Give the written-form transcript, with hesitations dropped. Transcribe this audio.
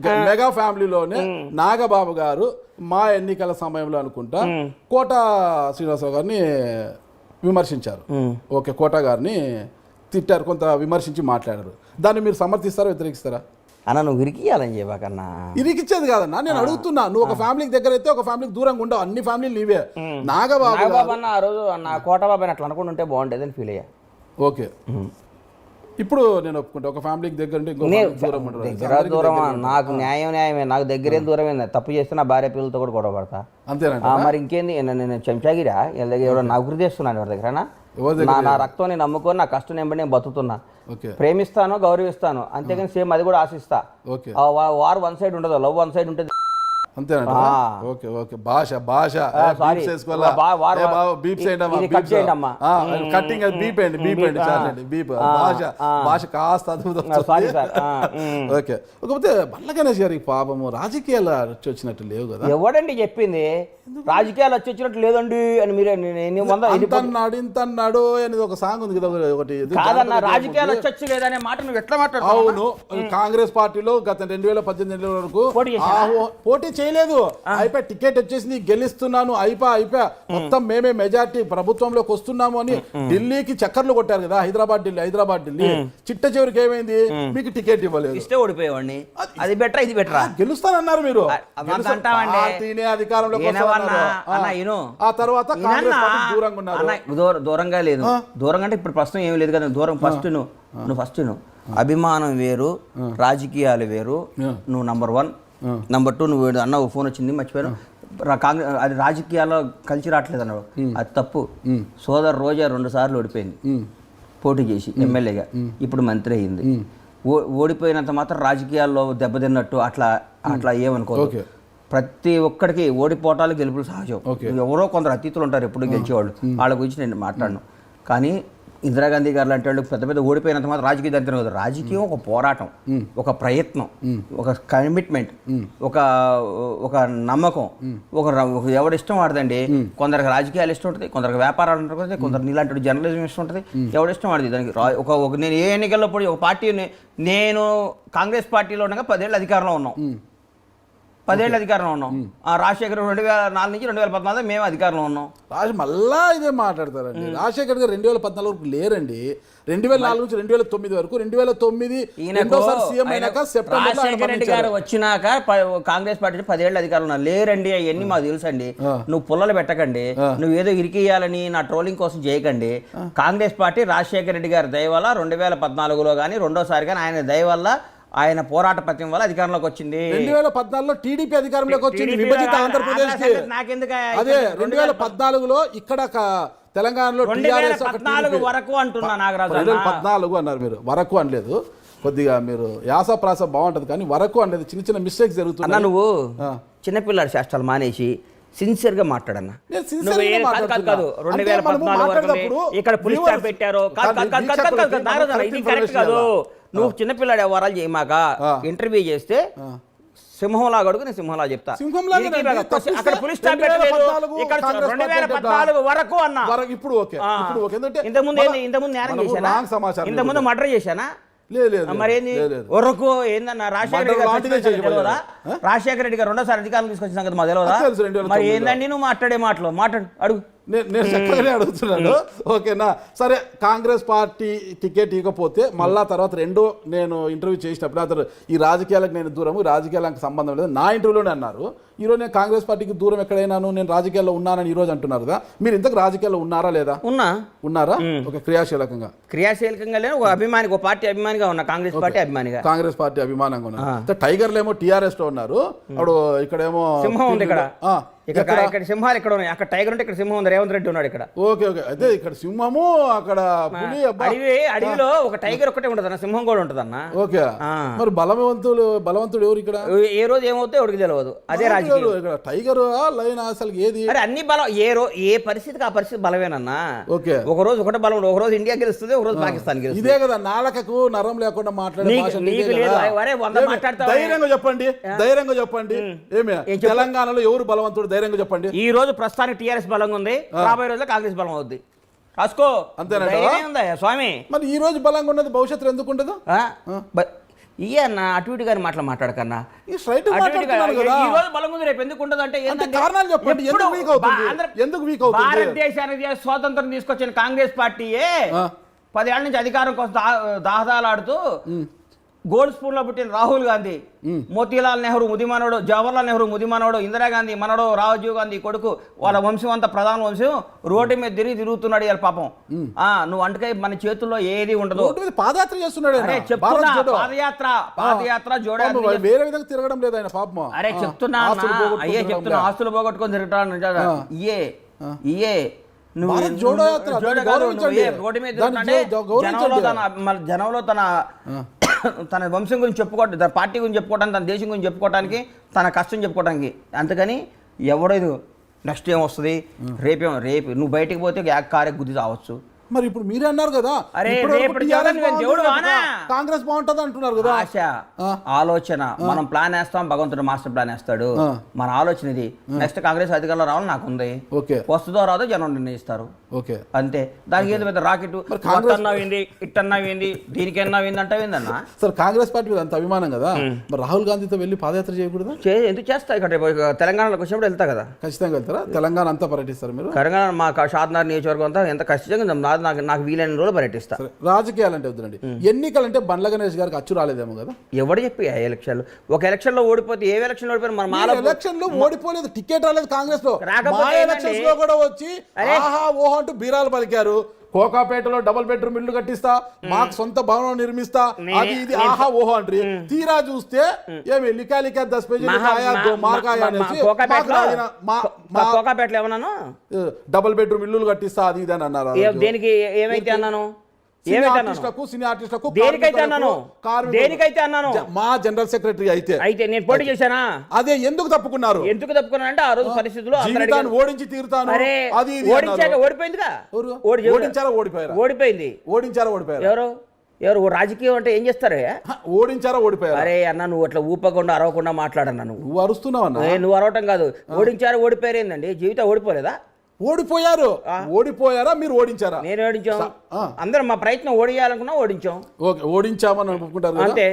Okay mega ఫ్యామిలీలోనే Nagababu గారు మా ఎన్నికల సమయంలో అనుకుంటా కోట శ్రీనివాసరావు గారిని విమర్శించారు. ఓకే కోట గారిని తిట్టారు, కొంత విమర్శించి మాట్లాడారు. దాన్ని మీరు సమర్థిస్తారా వ్యతిరేకిస్తారా? అన్న నువ్వు ఇరికియాలని చెప్పకన్నా. ఇరికిచ్చేది కాదన్నా, నేను అడుగుతున్నా. నువ్వు ఒక ఫ్యామిలీకి దగ్గర అయితే ఒక ఫ్యామిలీకి దూరంగా ఉండవు, అన్ని ఫ్యామిలీలు నీవే. నాగబాబు అన్న ఆ రోజు నా కోటబాబు అని అట్లా అనుకుంటుంటే బాగుండేది అని ఫీల్ అయ్యా. ఓకే ఇప్పుడు నేను ఒప్పుకుంటా, ఒక ఫ్యామిలీకి దగ్గర ఉంటే దూరం నాకు న్యాయమే, నాకు దగ్గరేం దూరమే. తప్పు చేస్తే నా భార్య పిల్లలతో కూడా గొడవ పడతా. అంతేనా? మరి ఇంకేంది, నేను చెంచాగిరా వీళ్ళ దగ్గర ఎవడో నా గురి చేస్తున్నాను ఎవరి దగ్గర. నా రక్తం నేను నమ్ముకొని నా కష్టం నేను బతుకుతున్నా, ప్రేమిస్తాను గౌరవిస్తాను, అంతేగాని సేమ్ అది కూడా ఆశిస్తా. వార్ వన్ సైడ్ ఉండదు, లవ్ వన్ సైడ్ ఉంటుంది. అంతేనా? ఓకే ఓకే భాష భాష కట్టింగ్ బీప్ అండి బీప్ అండి చాలండి బీప్ భాష భాష కాస్త ఓకే. కాకపోతే బండ్ల గణేష్ గారికి పాపము రాజకీయాలు వచ్చి వచ్చినట్టు లేవు కదా. ఎవడండి చెప్పింది రాజకీయాలు వచ్చి వచ్చినట్టు లేదండి అని? మీరే ఇంతన్నాడు అనేది ఒక సాంగ్ ఉంది కదా ఒకటి. కాదన్న రాజకీయాలు వచ్చి లేదనే మాట నువ్వు ఎట్లా మాట్లాడుతావు? అవును, కాంగ్రెస్ పార్టీలో గత 2018 వరకు పోటీ చేయలేదు. అయిపోయి టికెట్ వచ్చేసింది, గెలుస్తున్నాను, అయిపోయా మొత్తం మేమే మెజార్టీ ప్రభుత్వంలోకి వస్తున్నాము అని ఢిల్లీకి చక్కర్లు కొట్టారు కదా. హైదరాబాద్ ఢిల్లీ చిట్ట చివరికి ఏమైంది, మీకు టికెట్ ఇవ్వలేదు, ఇస్తే ఓడిపోయేవాడిని. అది బెటర్ ఇది బెటర్ గెలుస్తానన్నారు మీరు, అధికారంలో ఆ తర్వాత దూరంగా ఉన్నారు. దూరంగా లేదు, దూరంగా అంటే ఇప్పుడు ప్రస్తుతం ఏమి లేదు కదా. దూరం ఫస్ట్ నువ్వు అభిమానం వేరు, రాజకీయాలు వేరు. నువ్వు నంబర్ 1. నంబర్ 2 నువ్వు అన్న ఫోన్ వచ్చింది మర్చిపోయాను, కాంగ్రెస్ అది రాజకీయాల్లో కలిసి రావట్లేదు అన్నాడు, అది తప్పు. సోదరు రోజా 2 సార్లు ఓడిపోయింది పోటీ చేసి ఎమ్మెల్యేగా, ఇప్పుడు మంత్రి అయింది. ఓడిపోయినంత మాత్రం రాజకీయాల్లో దెబ్బతిన్నట్టు అట్లా ఏమనుకోదు. ప్రతి ఒక్కడికి ఓడిపోవటాలు గెలుపులు సహజం. ఎవరో కొందరు అతీతులు ఉంటారు ఎప్పుడు గెలిచేవాళ్ళు, వాళ్ళ గురించి నేను మాట్లాడను. కానీ ఇందిరాగాంధీ గారు లాంటి వాళ్ళు పెద్ద పెద్ద ఓడిపోయినంత మాత్రం రాజకీయ దరిద్రం కాదు. రాజకీయం ఒక పోరాటం, ఒక ప్రయత్నం, ఒక కమిట్మెంట్, ఒక నమ్మకం. ఎవడిష్టం వాడదండి. కొందరికి రాజకీయాలు ఇష్టం ఉంటుంది, కొందరికి వ్యాపారాలు ఉంటుంది, కొందరు నీలాంటి జర్నలిజం ఇష్టం ఉంటుంది. ఎవడిష్టం వాడది దానికి. నేను ఏ ఎన్నికల్లో పోయి ఒక పార్టీని, నేను కాంగ్రెస్ పార్టీలో ఉండగా 10 ఏళ్ళు అధికారంలో ఉన్నాం. 10 ఏళ్ళు అధికారంలో ఉన్నాం. రాజశేఖర్ 2004 నుంచి 2014 మేము అధికారంలో ఉన్నాం. మళ్ళా ఇదే మాట్లాడతారండి. రాజశేఖర్ గారు 2014 వరకు లేరండి. 2004 నుంచి 2009 వరకు. 2009 సీఎం అయినాక రాజశేఖర రెడ్డి గారు వచ్చినాక కాంగ్రెస్ పార్టీ 10 ఏళ్ళు అధికారంలో ఉన్నారు. లేరండి, అవన్నీ మాకు తెలుసండి. నువ్వు పుల్లలు పెట్టకండి, నువ్వు ఏదో ఇరికియాలని నా ట్రోలింగ్ కోసం చేయకండి. కాంగ్రెస్ పార్టీ రాజశేఖర రెడ్డి గారి దయ వల్ల 2014లో కానీ రెండోసారి కానీ ఆయన దయ వల్ల, ఆయన పోరాట పత్యం వల్ల అధికారంలోకి వచ్చింది. 2014లో టీడీపీ అధికారంలోకి వచ్చింది, విభజిత ఆంధ్రప్రదేశ్. అదే 2014లో ఇక్కడ తెలంగాణలో 2014 వరకు అంటున్నా నాగరాజు. 2014 అన్నారు మీరు, వరకు అనలేదు. కొద్దిగా మీరు యాస ప్రాస బాగుంటది కానీ వరకు అనలేదు. చిన్న చిన్న మిస్టేక్స్ జరుగుతున్నాయి. నువ్వు చిన్నపిల్లాడి శాస్త్రాలు మానేసి సిన్సియర్ గా మాట్లాడన్నా. 2014 వరకు ఇక్కడ పులిస్ స్టాప్ పెట్టారు, ఇది కరెక్ట్ కాదు. నువ్వు చిన్నపిల్లాడి వ్యవహారాలు చేయమాక. ఇంటర్వ్యూ చేస్తే సింహంలా అడుగు, నేను సింహంలా చెప్తా. అక్కడ పులిస్ స్టాప్ పెట్టలేదు, ఇక్కడ 2014 వరకు అన్నా. ఇప్పుడు ఇంతకుముందు నేరం చేశానా? ఇంతకుముందు మర్డర్ చేశానా? మరేంది వరకు ఏందన్నా? రాజశేఖర రెడ్డి గారు రెండోసారి అధికారులు తీసుకొచ్చిన సంగతి మాకు తెలియదా? మరి ఏందండి నువ్వు మాట్లాడే మాటలు? మాట్లాడు, అడుగు. నేను చక్కగానే అడుగుతున్నాను. ఓకేనా, సరే. కాంగ్రెస్ పార్టీ టికెట్ ఇవ్వకపోతే మళ్ళా తర్వాత నేను ఇంటర్వ్యూ చేసినప్పుడు అతను ఈ రాజకీయాలకు నేను దూరము, రాజకీయాలకు సంబంధం లేదు నా ఇంటర్వ్యూలోనే అన్నారు. ఈరోజు నేను కాంగ్రెస్ పార్టీకి దూరం ఎక్కడైనాను, నేను రాజకీయాల్లో ఉన్నానని ఈరోజు అంటున్నారు కదా. మీరు ఇంతకు రాజకీయాల్లో ఉన్నారా లేదా? ఉన్నారా? ఒక క్రియాశీలకంగా లేదు, ఒక అభిమాని, ఒక పార్టీ అభిమానిగా ఉన్నా. కాంగ్రెస్ పార్టీ అభిమానంగా ఉన్నారు. టైగర్లు ఏమో టీఆర్ఎస్ లో ఉన్నారు. అప్పుడు ఇక్కడేమో సింహం ఉంది. ఇక్కడ సింహాలు ఇక్కడ ఉన్నాయి. అక్కడ టైగర్ ఉంటే ఇక్కడ సింహం ఉంది. రేవంత్ రెడ్డి ఉన్నాడు ఇక్కడ. ఓకే అయితే ఇక్కడ సింహము, అక్కడ అడవిలో ఒక టైగర్ ఒక్కటే ఉంటదన్న, సింహం కూడా ఉంటదన్న. ఓకే, మరి బలవంతుడు ఎవరు ఇక్కడ? ఏ రోజు ఏమవుతాయి ఎవరికి తెలియదు. అదే రాజకీయం. ఇక్కడ టైగర్ లైన్ అసలు ఏది? అన్ని బలం ఏ పరిస్థితికి ఆ పరిస్థితి బలమేనన్నా. ఓకే, ఒక రోజు ఒకటే బలం, ఒక రోజు ఇండియా గెలుస్తుంది, ఒక రోజు పాకిస్తాన్ గెలుస్తుంది. ఇదే కదా నాలుకకు నరం లేకుండా మాట్లాడే. ధైర్యంగా చెప్పండి ఏమే తెలంగాణలో ఎవరు బలవంతుడు? ధైర్యంగా చెప్పండి. ఈ రోజు ప్రస్తుతానికి టీఆర్ఎస్ బలంగా ఉంది, రాబోయే రోజుల్లో కాంగ్రెస్ బలం అవుద్ది. రాసుకో. అంతేనా స్వామి? మరి ఈ రోజు బలంగా ఉన్నది భవిష్యత్తులో ఎందుకు ఉండదు? ఇయ్య అన్న అటు ఇటు గారి మాట్లాడకన్నా ఈ స్ట్రైట్ అటు ఇటు మాట్లాడుతున్నాను కదా ఈ రోజు బలం ముందు రేపు ఎందుకు ఉండదు అంటే అంటే కారణాలు చెప్పండి ఎందుకు వీక్ అవుతుంది ఎందుకు వీక్ అవుతుంది భారతదేశానికి స్వాతంత్రం తీసుకొచ్చిన కాంగ్రెస్ పార్టీయే 10 ఏళ్ల నుంచి అధికారం కోసం దాహదాలాడుతూ గోల్డ్ స్పూన్ లో పుట్టిన రాహుల్ గాంధీ, మోతీలాల్ నెహ్రూ ముదిమనోడు, జవహర్లాల్ నెహ్రూ ముదిమనోడు, ఇందిరాగాంధీ మనోడు, రాజీవ్ గాంధీ కొడుకు, వాళ్ళ వంశం అంతా ప్రధాన వంశం రోడ్డు మీద తిరుగుతున్నాడు ఇవాళ పాపం. నువ్వు అంటకాయ మన చేతుల్లో ఏది ఉండదు. పాదయాత్ర చేస్తున్నాడు, చెప్తున్నా పాదయాత్ర జోడాలి, వేరే విధంగా తిరగడం లేదు ఆయన పాపం. అరే చెప్తున్నా అయ్యే చెప్తున్నా ఆస్తులు పోగొట్టుకొని తిరగటాను ఇయే రోడ్డు మీద జనంలో తన వంశం గురించి చెప్పుకోవడం, తన పార్టీ గురించి చెప్పుకోవడానికి, తన దేశం గురించి చెప్పుకోవడానికి, తన కష్టం చెప్పుకోవడానికి. అంతకని ఎవడేది నెక్స్ట్ ఏం వస్తుంది రేపు నువ్వు బయటికి పోతే కారే గుద్ది రావచ్చు. మరి ఇప్పుడు మీరే అన్నారు కదా కాంగ్రెస్ బాగుంటది అంటున్నారు కదా. ఆశ ఆలోచన మనం ప్లాన్ వేస్తాం, భగవంతుడు మాస్టర్ ప్లాన్ వేస్తాడు. మన ఆలోచన ఇది. నెక్స్ట్ కాంగ్రెస్ అధికారంలో రావాలని నాకు ఉంది. వస్తుందో రాదో జనం నిర్ణయిస్తారు అంతే. దానికి ఏదో పెద్ద రాకెట్ అన్నావింది ఇట్టన్నావింది దీనికన్నావింది అంటావిందన్న. సార్ కాంగ్రెస్ పార్టీ మీద అంత అభిమానం కదా, మరి రాహుల్ గాంధీతో వెళ్ళి పాదయాత్ర చేయకూడదు? ఎందుకు చేస్తా? ఇక్కడ తెలంగాణలోకి వచ్చినప్పుడు వెళ్తా కదా. ఖచ్చితంగా వెళ్తారా? తెలంగాణ అంతా పర్యటిస్తారు మీరు? తెలంగాణ మా షాద్నగర్ నియోజకవర్గం అంతా ఎంత ఖచ్చితంగా నాకు వీలైన రోజులు పర్యటిస్తా. రాజకీయాలంటే వద్దండి, ఎన్నికలంటే బండ్ల గణేష్ గారికి అచ్చు రాలేదేమో కదా. ఎవడు చెప్పి ఎలక్షన్లు ఒక ఎలక్షన్ లో ఓడిపోతే ఏ ఎలక్షన్ ఓడిపోయిన మన ఎలక్షన్ లో ఓడిపోలేదు, టికెట్ రాలేదు కాంగ్రెస్ లో. ఎలక్షన్స్ లో కూడా వచ్చి ఆహా ఓహో అంటూ బీరాలు పలికారు. కోకాపేటలో డబుల్ బెడ్రూమ్ ఇల్లు కట్టిస్తా, మాకు సొంత భవనం నిర్మిస్తా, అది ఇది ఆహా ఓహో అంటారు. తీరా చూస్తే ఏమి లికా 10 పేజీలు డబుల్ బెడ్రూమ్ ఇల్లు కట్టిస్తా అది ఇది అని అన్నారు. దేనికి ఏమైతే అన్నాను? మా జనరల్ సెక్రటరీ అయితే నేను పోటీ చేశానా? అదే ఎందుకు తప్పుకున్నారు? ఎందుకు తప్పుకున్నా అంటే ఆ రోజు పరిస్థితుల్లో ఓడించి తీరుతాను అది ఓడిపోయిందిగా. ఓడించారా ఓడిపోయారు? ఎవరు రాజకీయం అంటే ఏం చేస్తారు? ఓడించారా ఓడిపోయారు? అరే అన్న నువ్వు అట్లా ఊపకుండా అరవకుండా మాట్లాడన్నా. నువ్వు అరుస్తున్నావు అన్న. నువ్వు అరవటం కాదు, ఓడించారా ఓడిపోయారు ఏందండి? జీవితం ఓడిపోలేదా? ఓడిపోయారా మీరు ఓడించారా? నేను ఓడించాం. అందరం మా ప్రయత్నం ఓడియాలనుకున్నా ఓడించాం. ఓడించామని అనుకుంటారు అంతే.